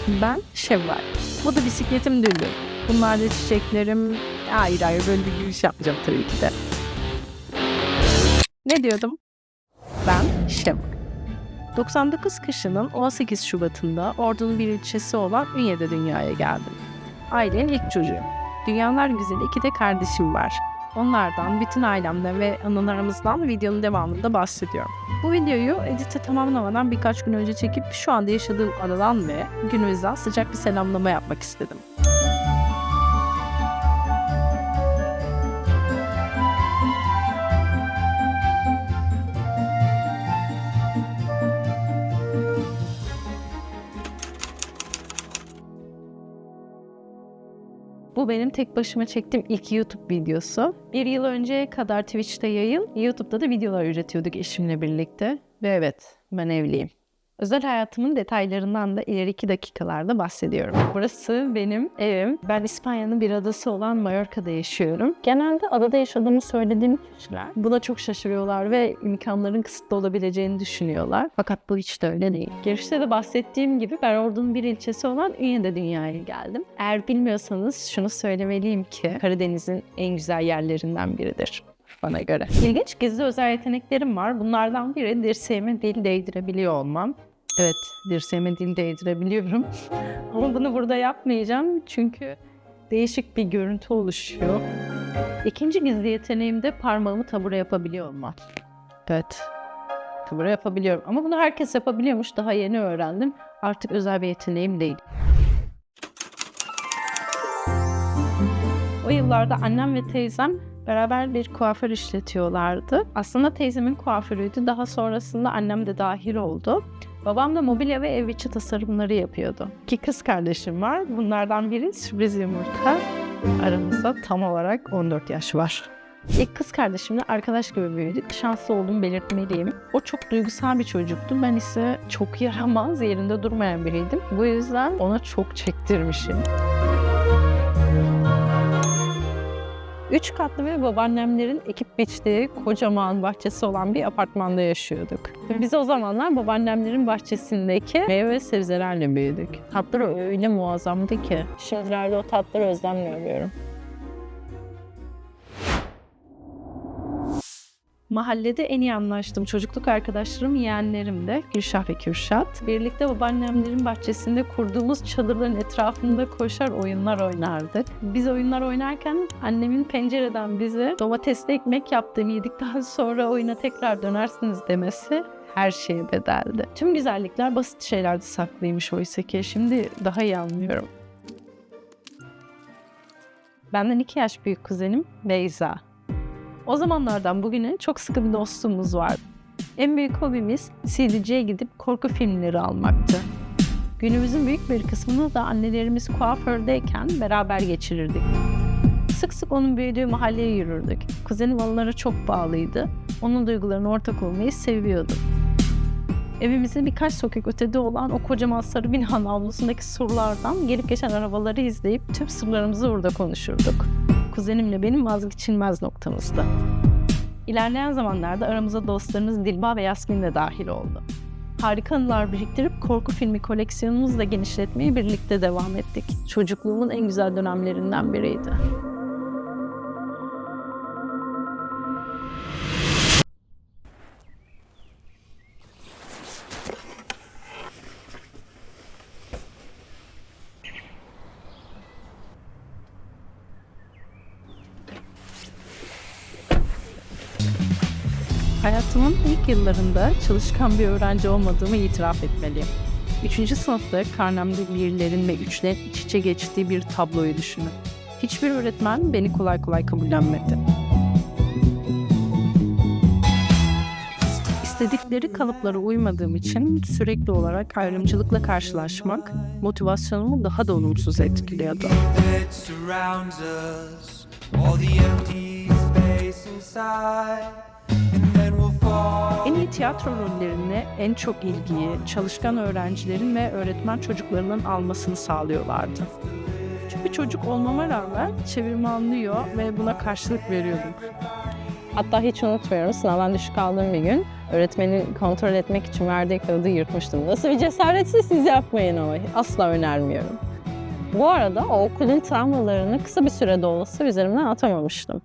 Ben Şevval. Bu da bisikletim Düldül. Bunlar da çiçeklerim. Hayır böyle bir giriş yapmayacağım tabii ki de. Ne diyordum? Ben Şevval. 99 kışının 18 Şubat'ında Ordu'nun bir ilçesi olan Ünye'de dünyaya geldim. Ailenin ilk çocuğu. Dünyalar güzeli 2 de kardeşim var. Onlardan, bütün ailemden ve anılarımızdan videonun devamında bahsediyorum. Bu videoyu edite tamamlamadan birkaç gün önce çekip şu anda yaşadığım adadan ve günümüzden sıcak bir selamlama yapmak istedim. Bu benim tek başıma çektiğim ilk YouTube videosu. Bir yıl önceye kadar Twitch'te yayın, YouTube'da da videolar üretiyorduk eşimle birlikte. Ve evet, ben evliyim. Özel hayatımın detaylarından da ileriki dakikalarda bahsediyorum. Burası benim evim. Ben İspanya'nın bir adası olan Mallorca'da yaşıyorum. Genelde adada yaşadığımı söylediğim kişiler buna çok şaşırıyorlar ve imkanların kısıtlı olabileceğini düşünüyorlar. Fakat bu hiç de öyle değil. Girişte de bahsettiğim gibi ben Ordu'nun bir ilçesi olan Ünye'de dünyaya geldim. Eğer bilmiyorsanız şunu söylemeliyim ki Karadeniz'in en güzel yerlerinden biridir bana göre. İlginç gizli özel yeteneklerim var. Bunlardan biri dirseğime dil değdirebiliyor olmam. Evet, dirseğime dil değdirebiliyorum. Ama bunu burada yapmayacağım çünkü değişik bir görüntü oluşuyor. İkinci gizli yeteneğim de parmağımı tabure yapabiliyor olmam. Evet, tabure yapabiliyorum. Ama bunu herkes yapabiliyormuş. Daha yeni öğrendim. Artık özel bir yeteneğim değil. O yıllarda annem ve teyzem beraber bir kuaför işletiyorlardı. Aslında teyzemin kuaförüydü. Daha sonrasında annem de dahil oldu. Babam da mobilya ve ev içi tasarımları yapıyordu. 2 kız kardeşim var. Bunlardan biri sürpriz yumurta. Aramızda tam olarak 14 yaş var. İlk kız kardeşimle arkadaş gibi büyüdük. Şanslı olduğumu belirtmeliyim. O çok duygusal bir çocuktu. Ben ise çok yaramaz, yerinde durmayan biriydim. Bu yüzden ona çok çektirmişim. 3 katlı ve babaannemlerin ekip biçtiği kocaman bahçesi olan bir apartmanda yaşıyorduk. Biz o zamanlar babaannemlerin bahçesindeki meyve ve sebzelerle büyüdük. Tatları öyle muazzamdı ki şimdilerde o tatları özlemle arıyorum. Mahallede en iyi anlaştığım çocukluk arkadaşlarım yeğenlerimdi, Gülşah ve Kürşat. Birlikte babaannemlerin bahçesinde kurduğumuz çadırların etrafında koşar oyunlar oynardık. Biz oyunlar oynarken annemin pencereden bize domatesli ekmek yaptığımı yedikten sonra oyuna tekrar dönersiniz demesi her şeye bedeldi. Tüm güzellikler basit şeylerde saklıymış oysa ki şimdi daha iyi anlıyorum. Benden 2 yaş büyük kuzenim Beyza. O zamanlardan bugüne çok sıkı bir dostluğumuz vardı. En büyük hobimiz CD'ciye gidip korku filmleri almaktı. Günümüzün büyük bir kısmını da annelerimiz kuafördeyken beraber geçirirdik. Sık sık onun büyüdüğü mahalleye yürürdük. Kuzenim onlara çok bağlıydı. Onun duygularına ortak olmayı seviyordu. Evimizin birkaç sokak ötede olan o kocaman sarı binanın avlusundaki surlardan gelip geçen arabaları izleyip tüm sırlarımızı orada konuşurduk. Kuzenimle benim vazgeçilmez noktamızdı. İlerleyen zamanlarda aramıza dostlarımız Dilba ve Yasmin de dahil oldu. Harika anılar biriktirip korku filmi koleksiyonumuzu da genişletmeye birlikte devam ettik. Çocukluğumun en güzel dönemlerinden biriydi. Hayatımın ilk yıllarında çalışkan bir öğrenci olmadığımı itiraf etmeliyim. 3. sınıfta karnemde 1'lerin ve 3'lerin iç içe geçtiği bir tabloyu düşünün. Hiçbir öğretmen beni kolay kolay kabullenmedi. İstedikleri kalıplara uymadığım için sürekli olarak ayrımcılıkla karşılaşmak motivasyonumu daha da olumsuz etkiliyordu. En iyi tiyatro rollerini en çok ilgiyi çalışkan öğrencilerin ve öğretmen çocuklarının almasını sağlıyorlardı. Küçük bir çocuk olmama rağmen çevirimi anlıyor ve buna karşılık veriyordum. Hatta hiç unutmuyorum, sınavdan düşük aldığım bir gün öğretmenin kontrol etmek için verdiği kağıdı yırtmıştım. Nasıl bir cesaretse siz yapmayın ama asla önermiyorum. Bu arada o okulun travmalarını kısa bir sürede olsa üzerimden atamamıştım.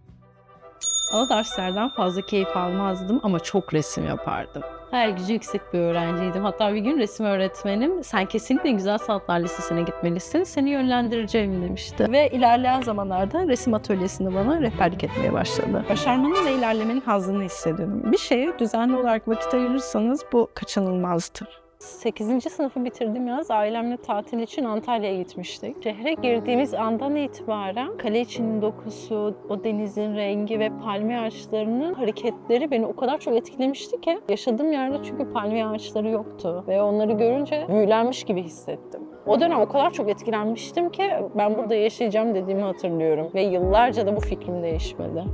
Ama derslerden fazla keyif almazdım ama çok resim yapardım. Hayal gücü yüksek bir öğrenciydim. Hatta bir gün resim öğretmenim sen kesinlikle Güzel Sanatlar Lisesi'ne gitmelisin, seni yönlendireceğim demişti. Ve ilerleyen zamanlarda resim atölyesinde bana rehberlik etmeye başladı. Başarmanın ve ilerlemenin hazzını hissediyorum. Bir şeye düzenli olarak vakit ayırırsanız bu kaçınılmazdır. 8. sınıfı bitirdiğim yaz ailemle tatil için Antalya'ya gitmiştik. Şehre girdiğimiz andan itibaren kale içinin dokusu, o denizin rengi ve palmiye ağaçlarının hareketleri beni o kadar çok etkilemişti ki yaşadığım yerde çünkü palmiye ağaçları yoktu ve onları görünce büyülenmiş gibi hissettim. O dönem o kadar çok etkilenmiştim ki ben burada yaşayacağım dediğimi hatırlıyorum ve yıllarca da bu fikrim değişmedi.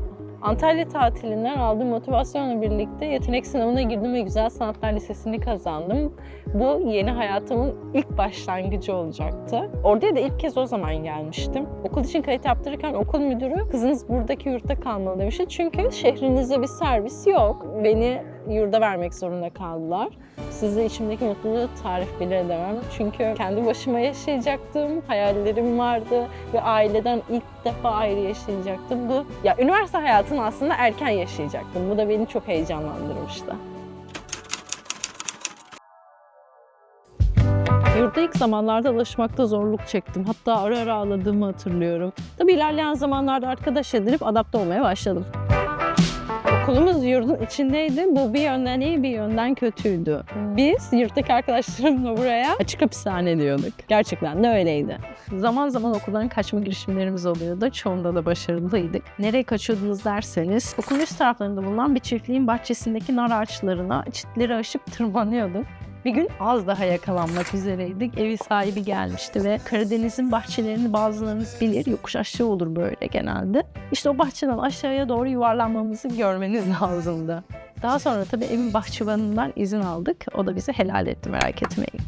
Antalya tatilinden aldığım motivasyonla birlikte yetenek sınavına girdim ve Güzel Sanatlar Lisesi'ni kazandım. Bu yeni hayatımın ilk başlangıcı olacaktı. Oraya da ilk kez o zaman gelmiştim. Okul için kayıt yaptırırken okul müdürü kızınız buradaki yurtta kalmalı demişti. Çünkü şehrinizde bir servis yok. Beni yurda vermek zorunda kaldılar. Size içimdeki mutluluğu tarif bile edemem. Çünkü kendi başıma yaşayacaktım, hayallerim vardı ve aileden ilk defa ayrı yaşayacaktım. Üniversite hayatını aslında erken yaşayacaktım. Bu da beni çok heyecanlandırmıştı. Yurda ilk zamanlarda alışmakta zorluk çektim. Hatta ara ara ağladığımı hatırlıyorum. Tabii ilerleyen zamanlarda arkadaş edinip adapte olmaya başladım. Okulumuz yurdun içindeydi. Bu bir yönden iyi, bir yönden kötüydü. Biz yurttaki arkadaşlarımla buraya açık hapishane diyorduk. Gerçekten de öyleydi. Zaman zaman okuldan kaçma girişimlerimiz oluyordu. Çoğunda da başarılıydık. Nereye kaçıyordunuz derseniz, okulun üst taraflarında bulunan bir çiftliğin bahçesindeki nar ağaçlarına çitleri aşıp tırmanıyorduk. Bir gün az daha yakalanmak üzereydik. Evi sahibi gelmişti ve Karadeniz'in bahçelerini bazılarınız bilir. Yokuş aşağı olur böyle genelde. İşte o bahçeden aşağıya doğru yuvarlanmamızı görmeniz lazımdı. Daha sonra tabii evin bahçıvanından izin aldık. O da bizi helal etti, merak etmeyin.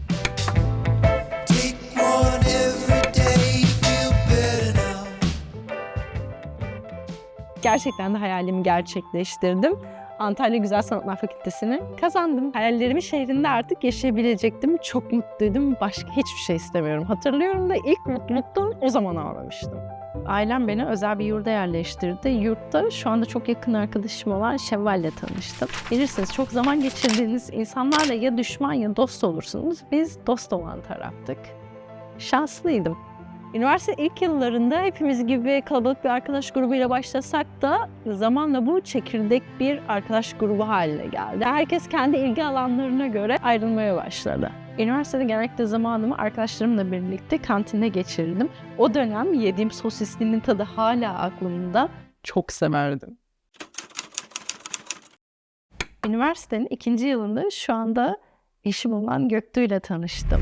Gerçekten de hayalimi gerçekleştirdim. Antalya Güzel Sanatlar Fakültesini kazandım. Hayallerimin şehrinde artık yaşayabilecektim. Çok mutluydum. Başka hiçbir şey istemiyorum. Hatırlıyorum da ilk mutluluktan o zaman ağlamıştım. Ailem beni özel bir yurda yerleştirdi. Yurtta şu anda çok yakın arkadaşım olan Şevval'le tanıştım. Bilirsiniz çok zaman geçirdiğiniz insanlarla ya düşman ya dost olursunuz. Biz dost olan taraftık. Şanslıydım. Üniversite ilk yıllarında hepimiz gibi kalabalık bir arkadaş grubuyla başlasak da zamanla bu çekirdek bir arkadaş grubu haline geldi. Herkes kendi ilgi alanlarına göre ayrılmaya başladı. Üniversitede genellikle zamanımı arkadaşlarımla birlikte kantinde geçirdim. O dönem yediğim sosislinin tadı hala aklımda. Çok severdim. Üniversitenin 2. yılında şu anda eşim olan Göktuğ ile tanıştım.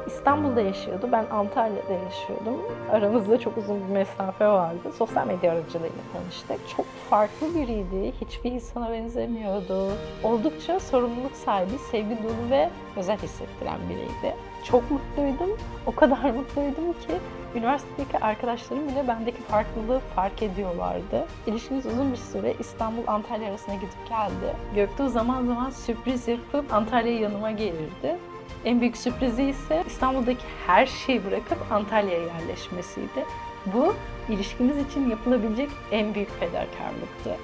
İstanbul'da yaşıyordu, ben Antalya'da yaşıyordum. Aramızda çok uzun bir mesafe vardı. Sosyal medya aracılığıyla tanıştık. Çok farklı biriydi, hiçbir insana benzemiyordu. Oldukça sorumluluk sahibi, sevgi dolu ve özel hissettiren biriydi. Çok mutluydum, o kadar mutluydum ki üniversitedeki arkadaşlarım bile bendeki farklılığı fark ediyorlardı. İlişkimiz uzun bir süre İstanbul-Antalya arasına gidip geldi. Göktuğ zaman zaman sürpriz yapıp Antalya'ya yanıma gelirdi. En büyük sürprizi ise İstanbul'daki her şeyi bırakıp Antalya'ya yerleşmesiydi. Bu ilişkimiz için yapılabilecek en büyük fedakarlıktı.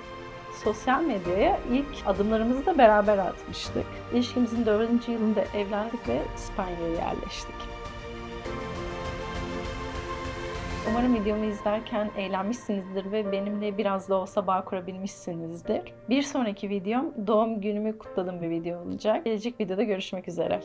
Sosyal medyaya ilk adımlarımızı da beraber atmıştık. İlişkimizin 4. yılında evlendik ve İspanya'ya yerleştik. Umarım videomu izlerken eğlenmişsinizdir ve benimle biraz da olsa bağ kurabilmişsinizdir. Bir sonraki videom doğum günümü kutladığım bir video olacak. Gelecek videoda görüşmek üzere.